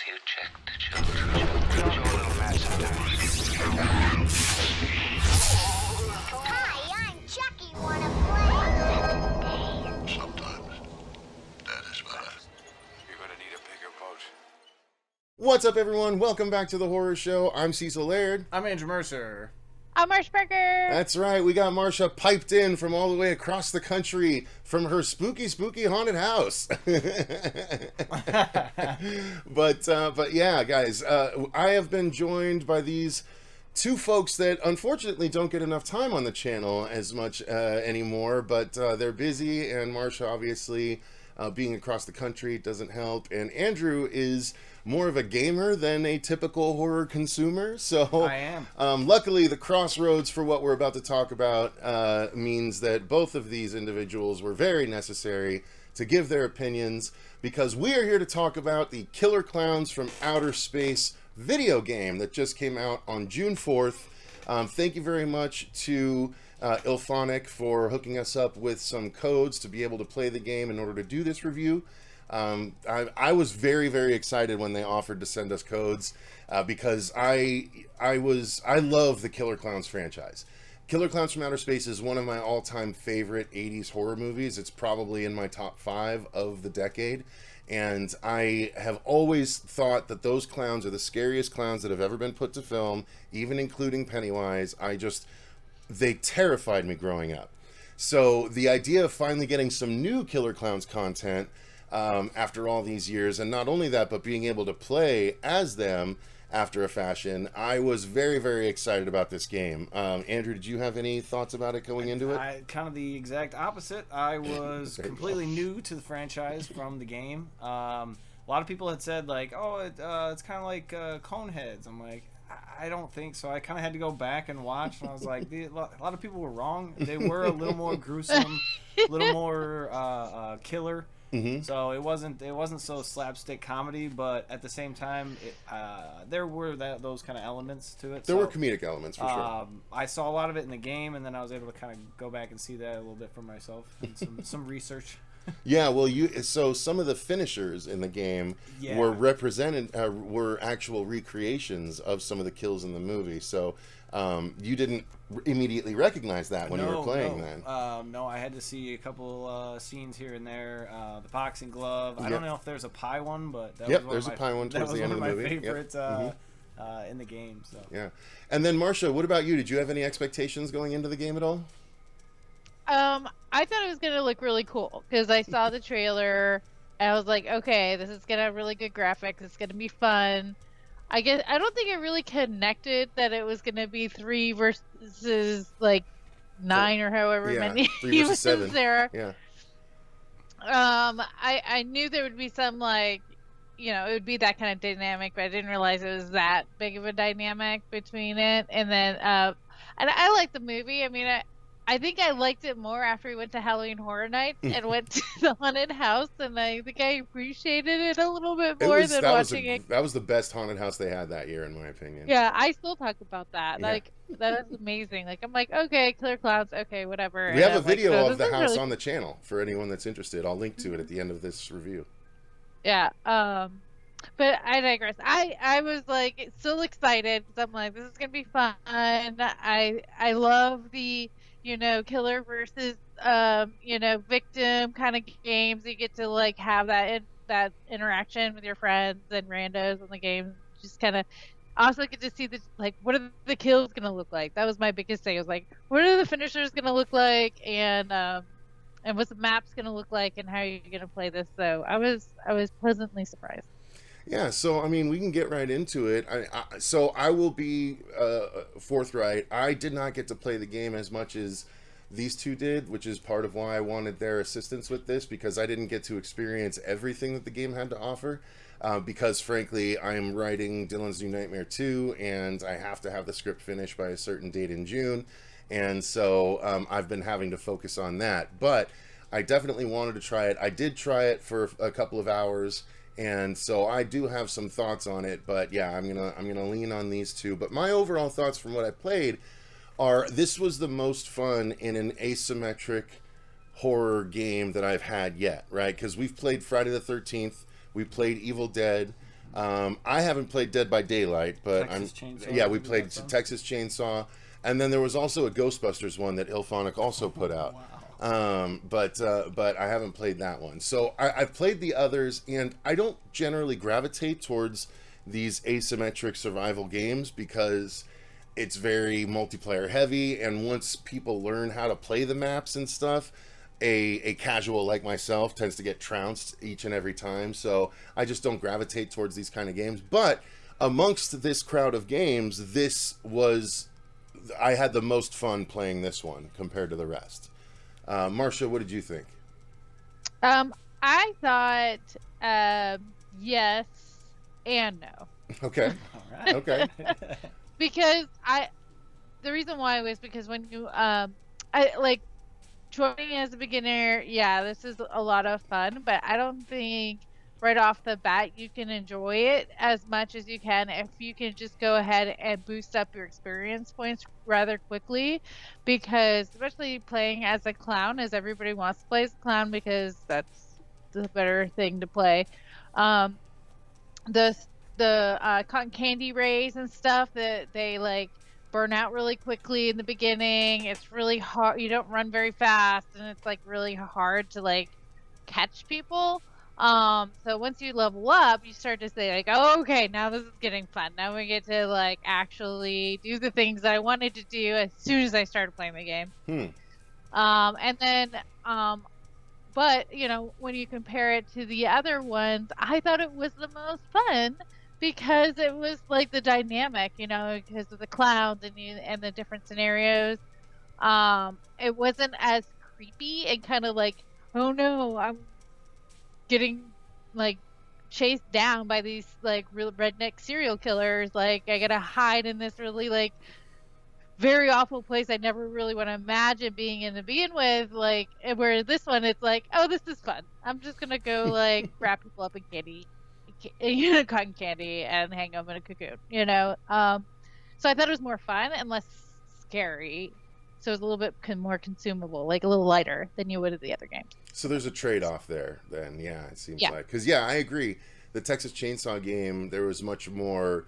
you check the children? Your little master. Hi, I'm Chucky. Wanna play? Sometimes that is better. You're gonna need a bigger boat. What's up, everyone? Welcome back to the Horror Show. I'm Cecil Laird. I'm Andrew Mercer. I'm Marcia Andrew. That's right, we got Marcia piped in from all the way across the country from her spooky haunted house. But yeah, guys, I have been joined by these two folks that unfortunately don't get enough time on the channel as much anymore, but they're busy, and Marcia obviously being across the country doesn't help, and Andrew is more of a gamer than a typical horror consumer, so I am. Luckily the crossroads for what we're about to talk about means that both of these individuals were very necessary to give their opinions, because we are here to talk about the Killer Klowns from Outer Space video game that just came out on June 4th. Thank you very much to Ilphonic for hooking us up with some codes to be able to play the game in order to do this review. I was very excited when they offered to send us codes because I love the Killer Klowns franchise. Killer Klowns from Outer Space is one of my all-time favorite 80s horror movies. It's probably in my top 5 of the decade. And I have always thought that those clowns are the scariest clowns that have ever been put to film, even including Pennywise. They terrified me growing up. So the idea of finally getting some new Killer Klowns content after all these years, and not only that, but being able to play as them after a fashion, I was very excited about this game. Andrew, did you have any thoughts about it going into it? Kind of the exact opposite. I was completely new to the franchise from the game. A lot of people had said, like, oh, it's kind of like Coneheads. I'm like, I don't think so. I kind of had to go back and watch, and I was like, a lot of people were wrong. They were a little more gruesome, a little more killer. Mm-hmm. So it wasn't so slapstick comedy, but at the same time, there were those kind of elements to it. There were comedic elements for sure. I saw a lot of it in the game, and then I was able to kind of go back and see that a little bit for myself and some research. Yeah, well, so some of the finishers in the game were actual recreations of some of the kills in the movie. So you didn't immediately recognize that when you were playing then. No, I had to see a couple scenes here and there. The boxing glove. I don't know if there's a pie one, but there's a pie one towards the end of the movie. That was one of my favorites in the game. So yeah. And then Marcia, what about you? Did you have any expectations going into the game at all? I thought it was gonna look really cool because I saw the trailer and I was like, okay, this is gonna have really good graphics. It's gonna be fun. I don't think it really connected that it was gonna be 3 versus like 9 or however many 3 versus 7 there. Yeah. I knew there would be some it would be that kind of dynamic, but I didn't realize it was that big of a dynamic between it. And then, and I liked the movie. I mean, I think I liked it more after we went to Halloween Horror Nights and went to the haunted house, and I think I appreciated it a little bit more than watching it. That was the best haunted house they had that year, in my opinion. Yeah, I still talk about that. Yeah. Like, that is amazing. Like, I'm like, okay, Killer Klowns, okay, whatever. We have a video so of the house on the channel for anyone that's interested. I'll link to it at the end of this review. Yeah, but I digress. I was like still excited because I'm like, this is gonna be fun. I love the killer versus victim kind of games. You get to like have that interaction with your friends and randos in the game. Just kind of also get to see what are the kills gonna look like. That was my biggest thing. I was like, what are the finishers gonna look like, and what's the maps gonna look like, and how are you gonna play this? So I was pleasantly surprised. Yeah, so I mean, we can get right into it. So I will be forthright. I did not get to play the game as much as these two did, which is part of why I wanted their assistance with this, because I didn't get to experience everything that the game had to offer. Because frankly, I am writing Dylan's New Nightmare 2, and I have to have the script finished by a certain date in June, and so I've been having to focus on that. But I definitely wanted to try it. I did try it for a couple of hours. And so I do have some thoughts on it, but yeah, I'm gonna lean on these two. But my overall thoughts from what I played are this was the most fun in an asymmetric horror game that I've had yet, right? Because we've played Friday the 13th, we played Evil Dead, I haven't played Dead by Daylight, but Texas Chainsaw, yeah, we maybe played that's on? Texas Chainsaw, and then there was also a Ghostbusters one that Ilphonic also put out. But I haven't played that one. So I've played the others, and I don't generally gravitate towards these asymmetric survival games because it's very multiplayer heavy, and once people learn how to play the maps and stuff, a casual like myself tends to get trounced each and every time. So I just don't gravitate towards these kind of games. But amongst this crowd of games, I had the most fun playing this one compared to the rest. Marcia, what did you think? I thought yes and no. Okay. All right. Okay. Because the reason why was because when you I like joining as a beginner, yeah, this is a lot of fun, but I don't think right off the bat you can enjoy it as much as you can if you can just go ahead and boost up your experience points rather quickly, because especially playing as a clown, as everybody wants to play as a clown because that's the better thing to play. The cotton candy rays and stuff that they like burn out really quickly in the beginning. It's really hard. You don't run very fast, and it's like really hard to like catch people. So once you level up, you start to say like, oh, okay, now this is getting fun. Now we get to like actually do the things that I wanted to do as soon as I started playing the game. And then, but you know, when you compare it to the other ones, I thought it was the most fun because it was like the dynamic, you know, because of the clowns and the different scenarios. It wasn't as creepy and kind of like, oh no, I'm getting like chased down by these like real redneck serial killers. Like I gotta hide in this really like very awful place I never really want to imagine being in to begin with. Like where this one, it's like, oh, this is fun. I'm just gonna go like wrap people up in candy, cotton candy, and hang them in a cocoon. You know. So I thought it was more fun and less scary. So it was a little bit more consumable, like a little lighter than you would at the other games. So there's a trade-off there then, yeah, it seems Yeah. like. Because, yeah, I agree. The Texas Chainsaw game, there was much more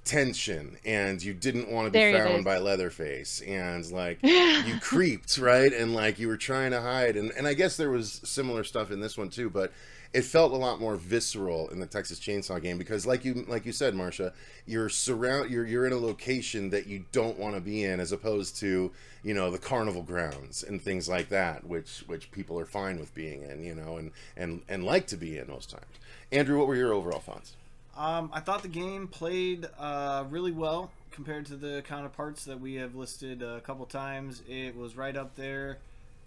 tension, and you didn't want to be There it found is. by Leatherface, and, like, you creeped, right? And, like, you were trying to hide. And I guess there was similar stuff in this one, too, but it felt a lot more visceral in the Texas Chainsaw game because, like you said, Marcia, you're in a location that you don't want to be in, as opposed to, you know, the carnival grounds and things like that, which people are fine with being in, you know, and like to be in most times. Andrew, what were your overall thoughts? I thought the game played really well compared to the counterparts that we have listed a couple times. It was right up there.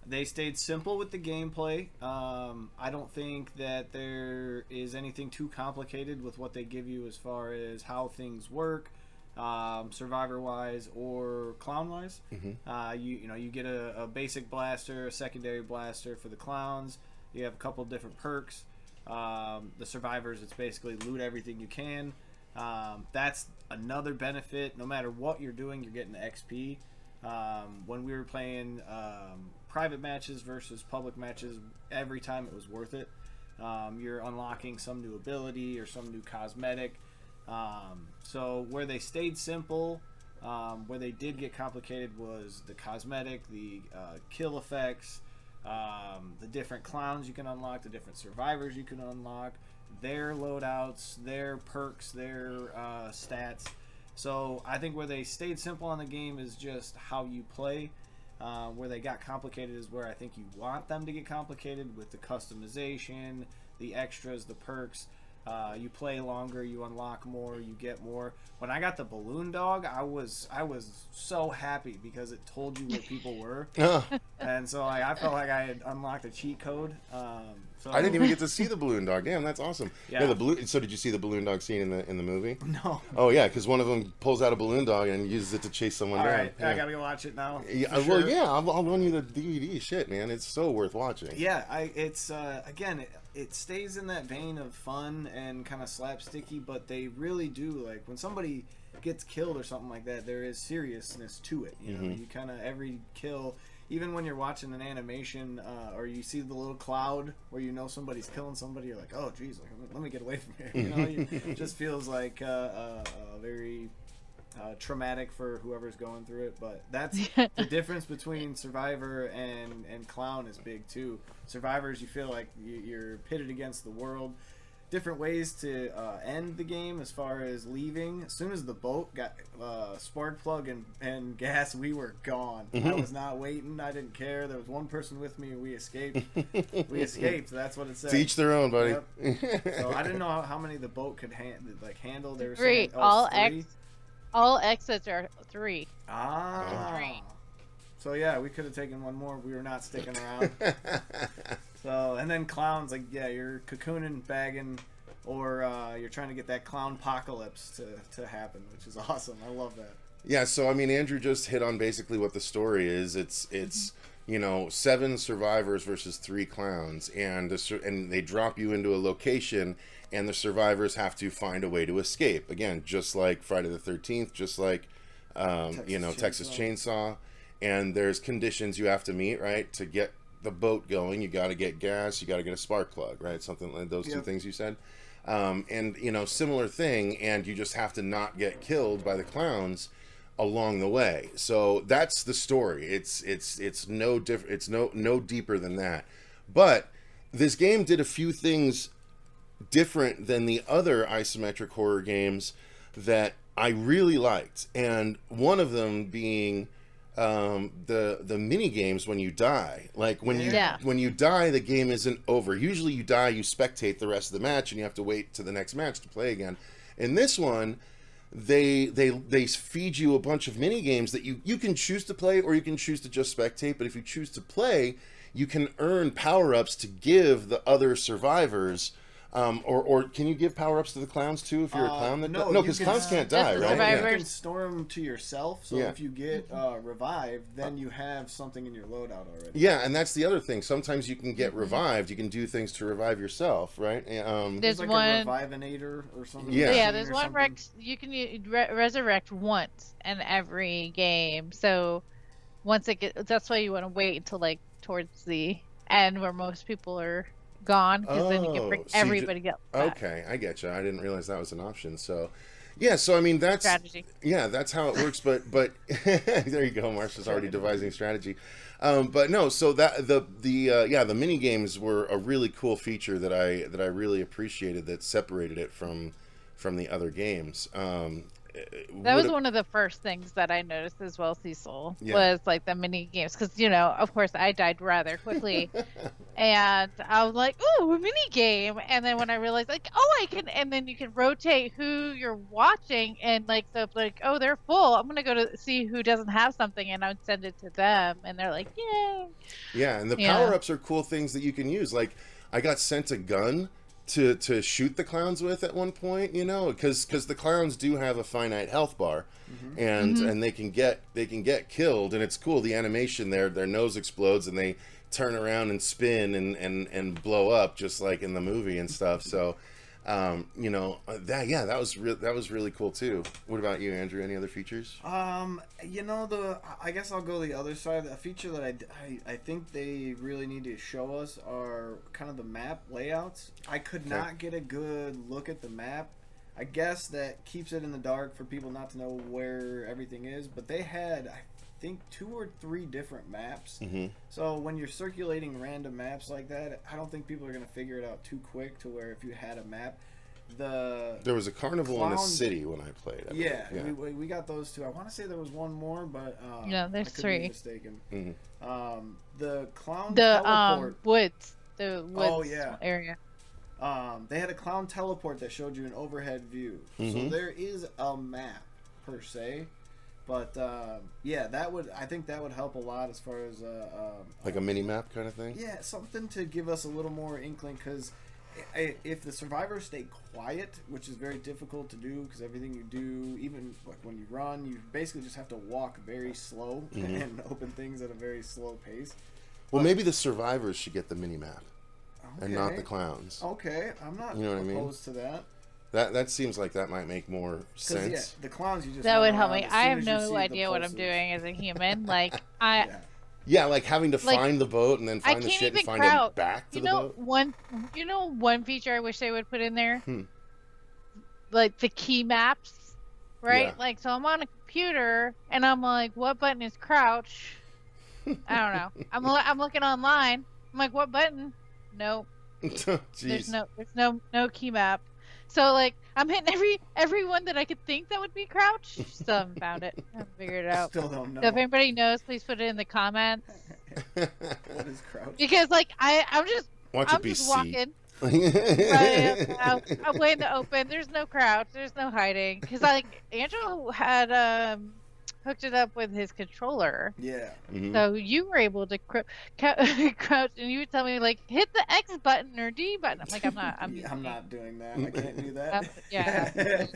They stayed simple with the gameplay. I don't think that there is anything too complicated with what they give you as far as how things work, survivor-wise or clown-wise. You get a basic blaster, a secondary blaster for the clowns. You have a couple different perks. The survivors, it's basically loot everything you can. That's another benefit. No matter what you're doing, you're getting the XP. When we were playing private matches versus public matches, every time it was worth it. You're unlocking some new ability or some new cosmetic. So where they stayed simple, where they did get complicated was the cosmetic, the kill effects, the different clowns you can unlock, the different survivors you can unlock, their loadouts, their perks, their stats. So I think where they stayed simple on the game is just how you play. Where they got complicated is where I think you want them to get complicated with the customization, the extras, the perks. You play longer, you unlock more, you get more. When I got the balloon dog, I was so happy because it told you what people were, and so I felt like I had unlocked a cheat code. So I didn't even get to see the balloon dog. Damn, that's awesome. Yeah. The balloon. So did you see the balloon dog scene in the movie? No. Oh yeah, because one of them pulls out a balloon dog and uses it to chase someone All down. right, Yeah. I gotta go watch it now. Yeah, for well, sure. yeah, I'll loan you the DVD. Shit, man, it's so worth watching. Yeah, it's again, it stays in that vein of fun and kind of slapsticky, but they really do, like, when somebody gets killed or something like that, there is seriousness to it. You know, you kind of, every kill, even when you're watching an animation or you see the little cloud where you know somebody's killing somebody, you're like, oh, geez, like, let me get away from here. You know, it just feels like very traumatic for whoever's going through it. But that's the difference between Survivor and Clown is big, too. Survivors, you feel like you're pitted against the world. Different ways to end the game as far as leaving. As soon as the boat got spark plug and gas, we were gone. I was not waiting. I didn't care. There was one person with me, and we escaped. We escaped. That's what it said. To each their own, buddy. Yep. So I didn't know how many the boat could handle. They were Three. saying, oh, three. All exits are 3. Ah. Three. So yeah, we could have taken one more. We were not sticking around. So, and then Clowns, like, yeah, you're cocooning, bagging, or you're trying to get that clown apocalypse to happen, which is awesome. I love that. Yeah, so I mean, Andrew just hit on basically what the story is. It's you know, 7 survivors versus 3 clowns, and they drop you into a location, and the survivors have to find a way to escape. Again, just like Friday the 13th, just like Texas Chainsaw, and there's conditions you have to meet, right, to get the boat going. You got to get gas, you got to get a spark plug, right? Something like those two things you said. And you know, similar thing, and you just have to not get killed by the clowns along the way. So that's the story. It's no different. It's no deeper than that. But this game did a few things different than the other isometric horror games that I really liked, and one of them being the mini games when you die. Like when you die, the game isn't over. Usually you die, you spectate the rest of the match, and you have to wait to the next match to play again. In this one, they feed you a bunch of mini games that you can choose to play, or you can choose to just spectate. But if you choose to play, you can earn power-ups to give the other survivors. Or can you give power-ups to the clowns too if you're a clown? No, because clowns can't die, right? Survivors. You can store them to yourself, so if you get revived, then you have something in your loadout already. Yeah, and that's the other thing. Sometimes you can get revived. You can do things to revive yourself, right? There's like a Revivinator or something. Yeah, there's one you can resurrect once in every game. So once it gets, that's why you want to wait until like towards the end where most people are gone, because then you can bring everybody up. Okay, I get you. I didn't realize that was an option. So, yeah. So I mean, that's strategy. Yeah, that's how it works. But there you go. Marcia's already devising strategy. But no. So that the mini games were a really cool feature that I really appreciated, that separated it from the other games. That was one of the first things that I noticed as well, Cecil, was like the mini games. Because, you know, of course, I died rather quickly. And I was like, ooh, a mini game. And then when I realized, like, oh, I can, and then you can rotate who you're watching. And, like, so, like, oh, they're full. I'm going to go to see who doesn't have something. And I would send it to them. And they're like, yay. Yeah, and the power-ups are cool things that you can use. Like, I got sent a gun to shoot the clowns with at one point, you know, because the clowns do have a finite health bar, and they can get killed, and it's cool. The animation their nose explodes and they turn around and spin and blow up just like in the movie and stuff. So you know, that was really cool too. What about you, Andrew? Any other features? You know, I guess I'll go the other side. A feature that I think they really need to show us are kind of the map layouts. I could not get a good look at the map. I guess that keeps it in the dark for people not to know where everything is. But they had, I think, 2 or 3 different maps. So when you're circulating random maps like that, I don't think people are going to figure it out too quick to where if you had a map. There was a carnival in a city when I played. We got those 2. I want to say there was one more, but there's I could 3. be mistaken. The clown teleport. The woods area. They had a clown teleport that showed you an overhead view. So there is a map per se. But I think that would help a lot as far as like a mini map kind of thing. Yeah, something to give us a little more inkling, because if the survivors stay quiet, which is very difficult to do, because everything you do, even like when you run, you basically just have to walk very slow and open things at a very slow pace. Well, maybe the survivors should get the mini map, and not the clowns. Okay, I'm not opposed to that. That seems like that might make more sense. Yeah, the clowns you just that would help me. I have no idea what I'm doing as a human. Like Yeah, like having to Like, find the boat and then I find the can't shit and even find it crouch. back to You the know boat. one feature I wish they would put in there, Hmm. like the key maps, right? Yeah. Like, so I'm on a computer and I'm like, what button is crouch? I don't know. I'm looking online. I'm like, what button? Nope. There's Jeez. no key map. So like I'm hitting every one that I could think that would be crouch. Still haven't found it. I haven't figured it out. Still don't know. So if anybody knows, please put it in the comments. What is crouch? Because like I'm Watch it be just C. walking. Right, I'm way in the open. There's no crouch. There's no hiding. Because like Andrew had hooked it up with his controller. Yeah. Mhm. So you were able to crouch, and you would tell me like hit the X button or D button. I'm like, I'm not. I'm not doing that. I can't do that. Yeah.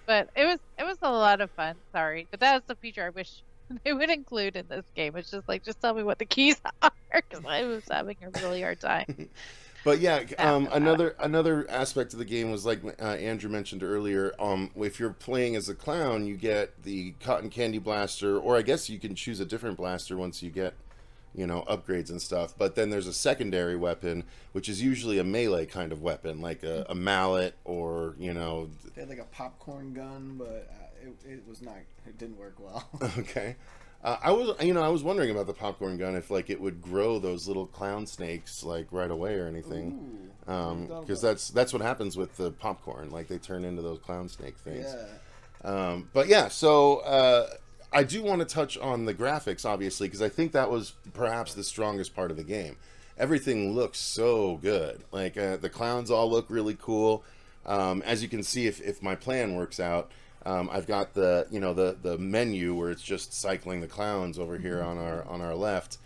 But it was a lot of fun. Sorry, but that was the feature I wish they would include in this game. It's just like just tell me what the keys are because I was having a really hard time. But yeah, another aspect of the game was like Andrew mentioned earlier. If you're playing as a clown, you get the cotton candy blaster, or I guess you can choose a different blaster once you get, upgrades and stuff. But then there's a secondary weapon, which is usually a melee kind of weapon, like a mallet or They had like a popcorn gun, but it was not. It didn't work well. Okay. I was wondering about the popcorn gun, if like it would grow those little clown snakes like right away or anything, because that's what happens with the popcorn, like they turn into those clown snake things. Yeah. But yeah, so I do want to touch on the graphics, obviously, because I think that was perhaps the strongest part of the game. Everything looks so good. Like the clowns all look really cool. As you can see, if my plan works out. I've got the menu where it's just cycling the clowns over here on our left,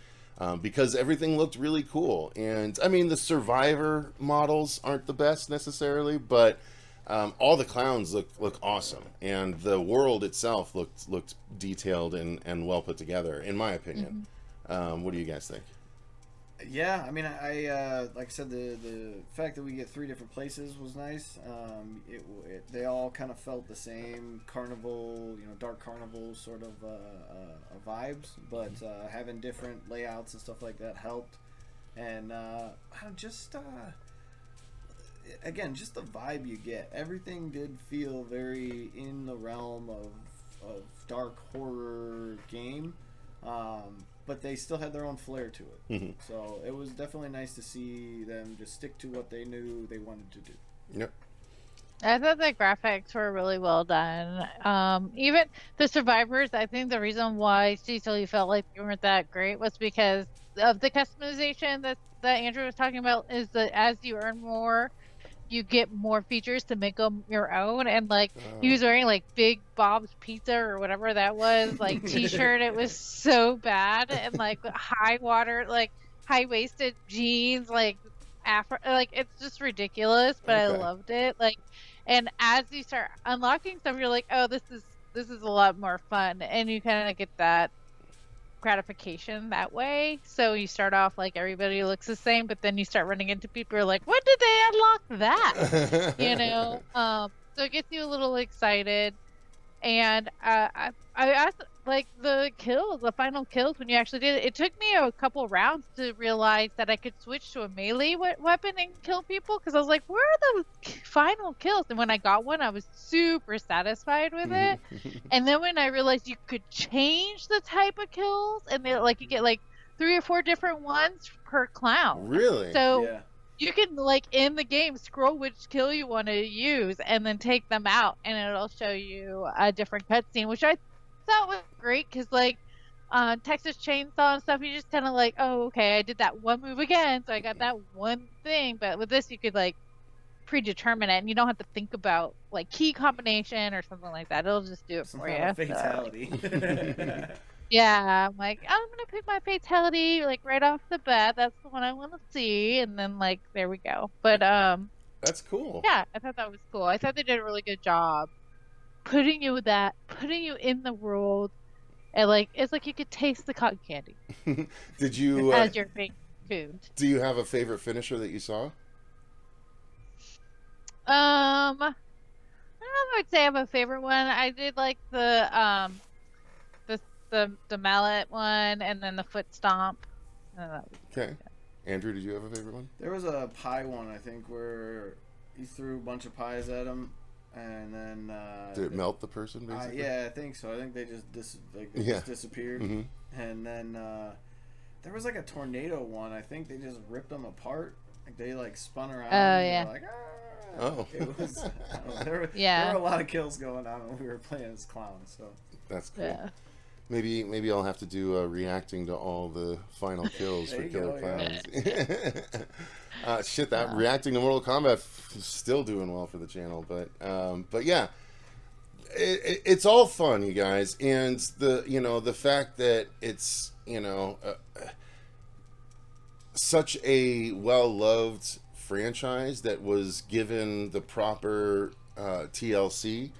because everything looked really cool. And I mean, the survivor models aren't the best necessarily, but all the clowns look awesome, and the world itself looked detailed and well put together, in my opinion. What do you guys think? Yeah, I mean, I like I said, the fact that we get 3 different places was nice. They all kind of felt the same carnival, dark carnival sort of vibes, but having different layouts and stuff like that helped. And again, just the vibe you get. Everything did feel very in the realm of dark horror game. But they still had their own flair to it. Mm-hmm. So it was definitely nice to see them just stick to what they knew they wanted to do. Yep. I thought the graphics were really well done. Even the survivors, I think the reason why Cecil you felt like they weren't that great was because of the customization that Andrew was talking about. Is that as you earn more, you get more features to make them your own. And like he was wearing like Big Bob's Pizza or whatever that was, like t-shirt. It was so bad. And like high-waisted jeans, like like it's just ridiculous, but I loved it. Like, and as you start unlocking stuff, you're like, oh, this is a lot more fun, and you kind of get that gratification that way. So you start off like everybody looks the same, but then you start running into people who are like, when did they unlock that? So it gets you a little excited. And I asked, like the final kills when you actually did it took me a couple rounds to realize that I could switch to a melee weapon and kill people, because I was like, where are the final kills? And when I got one, I was super satisfied with it. And then when I realized you could change the type of kills, and like you get like 3 or 4 different ones per clown. Really? So Yeah. you can, like, in the game, scroll which kill you want to use and then take them out, and it'll show you a different cutscene, which I thought was great, because, like, Texas Chainsaw and stuff, you just kind of like, oh, okay, I did that one move again, so I got that one thing. But with this, you could, like, predetermine it, and you don't have to think about, like, key combination or something like that. It'll just do it for you. Fatality. Yeah, I'm like, I'm gonna pick my fatality like right off the bat. That's the one I want to see, and then like there we go. But That's cool. yeah, I thought that was cool. I thought they did a really good job putting you in the world, and like it's like you could taste the cotton candy Did you as your big food. do you have a favorite finisher that you saw? I don't know if I'd say I have a favorite one. I did like the the mallet one, and then the foot stomp. Okay. Andrew, did you have a favorite one? There was a pie one, I think, where you threw a bunch of pies at them, and then Did it melt the person, basically? yeah, I think so. I think they just just disappeared. Mm-hmm. And then there was like a tornado one. I think they just ripped them apart. Like they like spun around. Yeah. Like, Oh. It was. There were a lot of kills going on when we were playing as clowns. So That's cool. Yeah. Maybe I'll have to do reacting to all the final kills for Killer Clowns. Shit, that reacting to Mortal Kombat is still doing well for the channel, but yeah, it's all fun, you guys, and the fact that it's such a well-loved franchise that was given the proper TLC,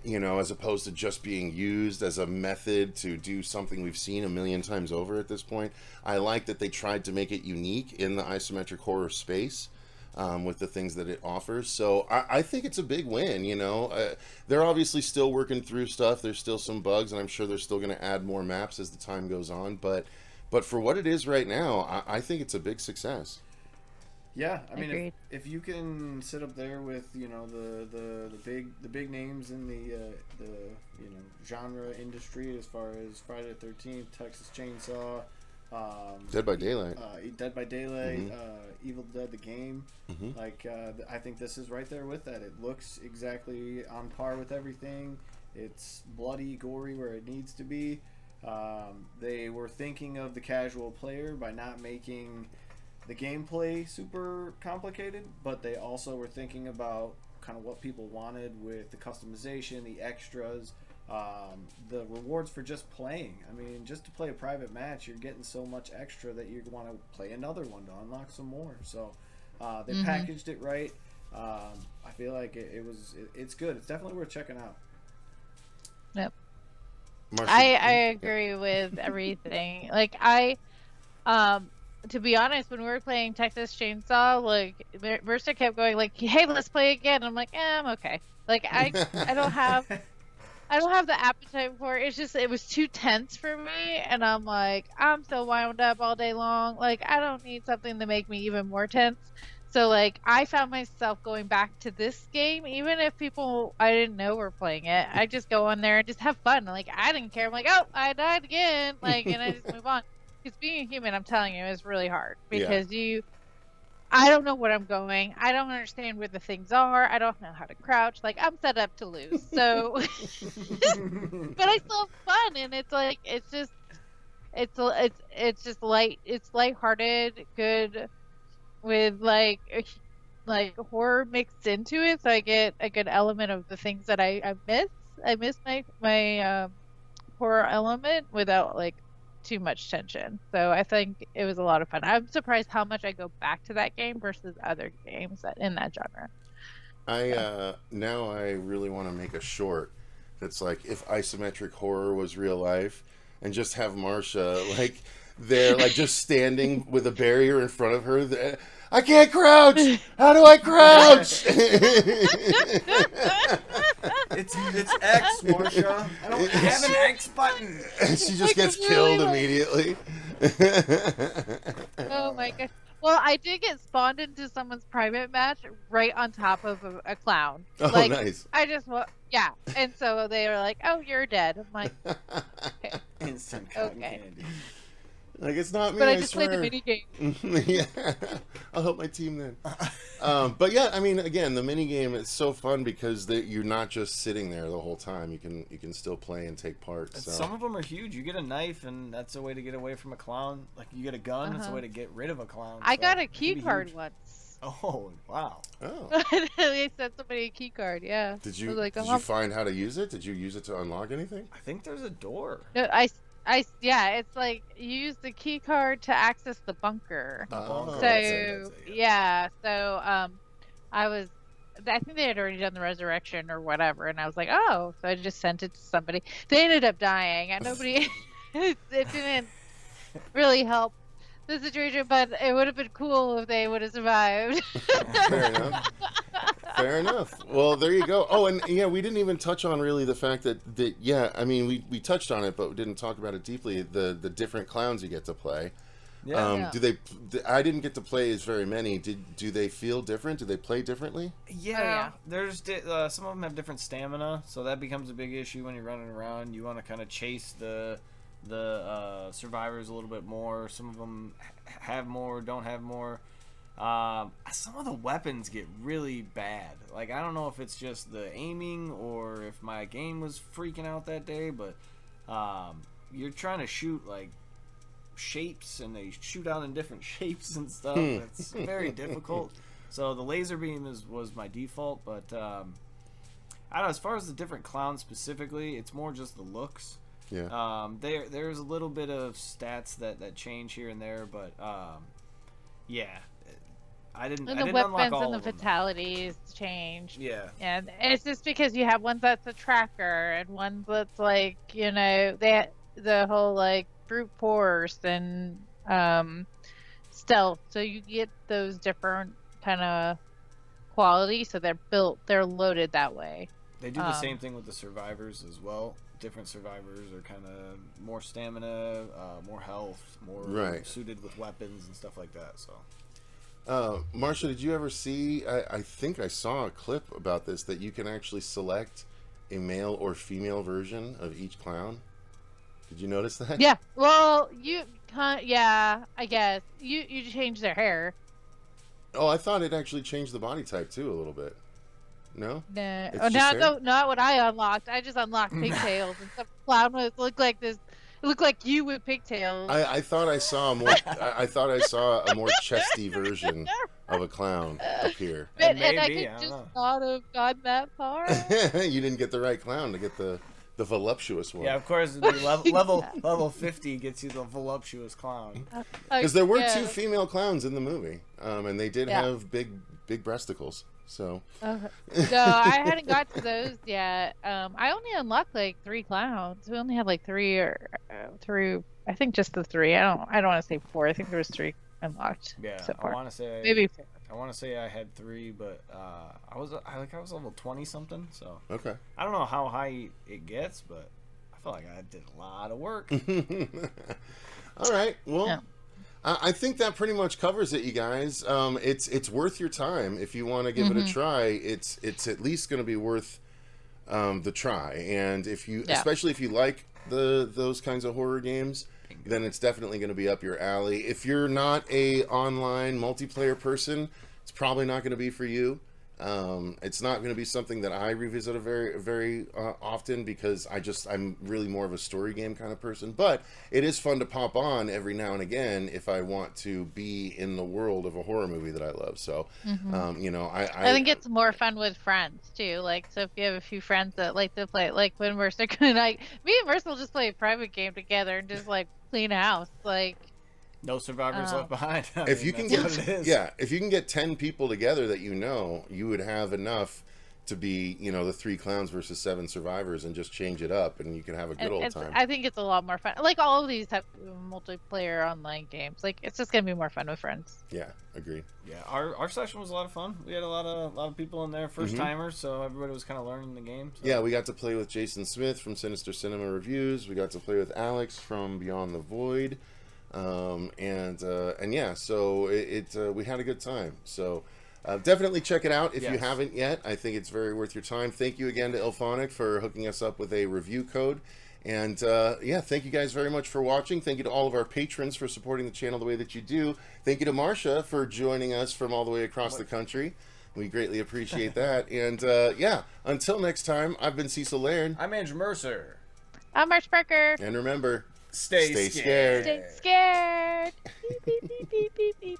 as opposed to just being used as a method to do something we've seen a million times over at this point. I like that they tried to make it unique in the isometric horror space with the things that it offers. So I think it's a big win, They're obviously still working through stuff. There's still some bugs, and I'm sure they're still going to add more maps as the time goes on. But for what it is right now, I think it's a big success. yeah, I mean, Agreed. if you can sit up there with the big names in the genre industry as far as Friday the 13th, Texas Chainsaw, Dead by Daylight. Dead by Daylight, Mm-hmm. Evil Dead the game, I think this is right there with that. It looks exactly on par with everything. It's bloody, gory where it needs to be. They were thinking of the casual player by not making the gameplay super complicated, but they also were thinking about kind of what people wanted with the customization, the extras, the rewards for just playing. I mean, just to play a private match, you're getting so much extra that you want to play another one to unlock some more. So they packaged it right. I feel like it's good. It's definitely worth checking out. Yep. Marcia, I agree with everything. Like to be honest, when we were playing Texas Chainsaw, like Mercer kept going like, "Hey, let's play again." I'm like, I'm okay. Like I don't have the appetite for it. It's just it was too tense for me, and I'm like, I'm so wound up all day long. Like I don't need something to make me even more tense. So like I found myself going back to this game, even if people I didn't know were playing it. I just go on there and just have fun. Like I didn't care. I'm like, oh, I died again. Like, and I just move on. Because being a human, I'm telling you, is really hard. Because I don't know what I'm going. I don't understand where the things are. I don't know how to crouch. Like I'm set up to lose. So, but I still have fun, and it's like it's just light. It's lighthearted, good, with like horror mixed into it. So I get a good element of the things that I miss. I miss my horror element without like too much tension. So I think it was a lot of fun. I'm surprised how much I go back to that game versus other games in that genre. Now I really want to make a short that's like if isometric horror was real life, and just have Marcia like there, like just standing with a barrier in front of her. I can't crouch. How do I crouch? It's X, Marcia. I don't have an X button. She just gets killed immediately. Oh my god. Well, I did get spawned into someone's private match right on top of a clown. Oh, like, nice. Yeah. And so they were like, "Oh, you're dead." I'm like, okay. Instant cotton Okay. candy. Like, it's not me, But I I just swear. played the mini game. Yeah, I'll help my team then. But yeah, I mean, again, the mini game is so fun because you're not just sitting there the whole time. You can still play and take part. So. Some of them are huge. You get a knife, and that's a way to get away from a clown. Like you get a gun, it's a way to get rid of a clown. I so got a it can key be card huge. once. Oh wow! Oh, They sent somebody a key card. Yeah. did I you was like, did you find how to use it? Did you use it to unlock anything? I think there's a door. No, yeah, it's like you use the key card to access the bunker. Oh, So that's it, yeah, so I think they had already done the resurrection or whatever, and I was like, oh, so I just sent it to somebody. They ended up dying, and nobody. It didn't really help the situation, but it would have been cool if they would have survived. Fair enough. Fair enough. Well, there you go. Oh, and yeah, we didn't even touch on really the fact that yeah, I mean, we touched on it, but we didn't talk about it deeply. The different clowns you get to play. Yeah. Yeah. Do they? I didn't get to play as very many. Do they feel different? Do they play differently? Yeah, there's some of them have different stamina, so that becomes a big issue when you're running around. You want to kind of chase the survivors a little bit more. Some of them have more, don't have more. Some of the weapons get really bad. Like, I don't know if it's just the aiming or if my game was freaking out that day, but you're trying to shoot like shapes and they shoot out in different shapes and stuff. It's very difficult. So the laser beam was my default, but I don't know, as far as the different clowns specifically, it's more just the looks. Yeah. There's a little bit of stats that change here and there, but yeah, I didn't And the unlock weapons all and the of them. fatalities change. Yeah. And it's just because you have ones that's a tracker and ones that's like, the whole like brute force and stealth. So you get those different kind of qualities. So they're loaded that way. They do the same thing with the survivors as well. Different survivors are kind of more stamina, more health, more Right. suited with weapons and stuff like that. So. Marcia, did you ever see? I think I saw a clip about this that you can actually select a male or female version of each clown. Did you notice that? Yeah. Well, yeah, I guess you change their hair. Oh, I thought it actually changed the body type too a little bit. No. No, It's just hair? not what I unlocked. I just unlocked pigtails and some clown looked like this. It looked like you with pigtails. I thought I saw a more. I thought I saw a more chesty version of a clown appear. And I Maybe, could I don't just know. not have gotten that far. You didn't get the right clown to get the voluptuous one. Yeah, of course. The level 50 gets you the voluptuous clown. Because there were Yeah. two female clowns in the movie, and they did Yeah. have big breasticles. So No, I hadn't got to those yet. I only unlocked like 3 clowns. We only had like 3 or 3. I think just the 3. I don't want to say 4. I think there was 3 unlocked. Yeah, so I far. want to say Maybe 4. I want to say I had 3, but I was level 20 something. So okay. I don't know how high it gets, but I feel like I did a lot of work. All right. Well, Yeah. I think that pretty much covers it, you guys. It's worth your time if you want to give it a try. It's at least going to be worth the try, and if you, especially if you like those kinds of horror games, then it's definitely going to be up your alley. If you're not a online multiplayer person, it's probably not going to be for you. It's not going to be something that I revisit very, very often because I'm really more of a story game kind of person. But it is fun to pop on every now and again if I want to be in the world of a horror movie that I love. So, I think it's more fun with friends too. Like, so if you have a few friends that like to play, like when Mercer me and Mercer will just play a private game together and just like clean a house. Like, No survivors left behind. I if mean, you can that's what it is. if you can get 10 people together that you would have enough to be, the 3 clowns versus 7 survivors and just change it up and you can have a good old time. I think it's a lot more fun. Like all of these have multiplayer online games. Like it's just gonna be more fun with friends. Yeah, agreed. Yeah, our session was a lot of fun. We had a lot of people in there, first timers, so everybody was kind of learning the game. So. Yeah, we got to play with Jason Smith from Sinister Cinema Reviews. We got to play with Alex from Beyond the Void. And yeah, so we had a good time. So definitely check it out if you haven't yet. I think it's very worth your time. Thank you again to Ilphonic for hooking us up with a review code. And yeah, thank you guys very much for watching. Thank you to all of our patrons for supporting the channel the way that you do. Thank you to Marcia for joining us from all the way across the country. We greatly appreciate that. And yeah, until next time, I've been Cecil Laird. I'm Andrew Mercer. I'm March Parker. And remember, Stay scared. Stay scared. Beep, beep, beep, beep, beep, beep.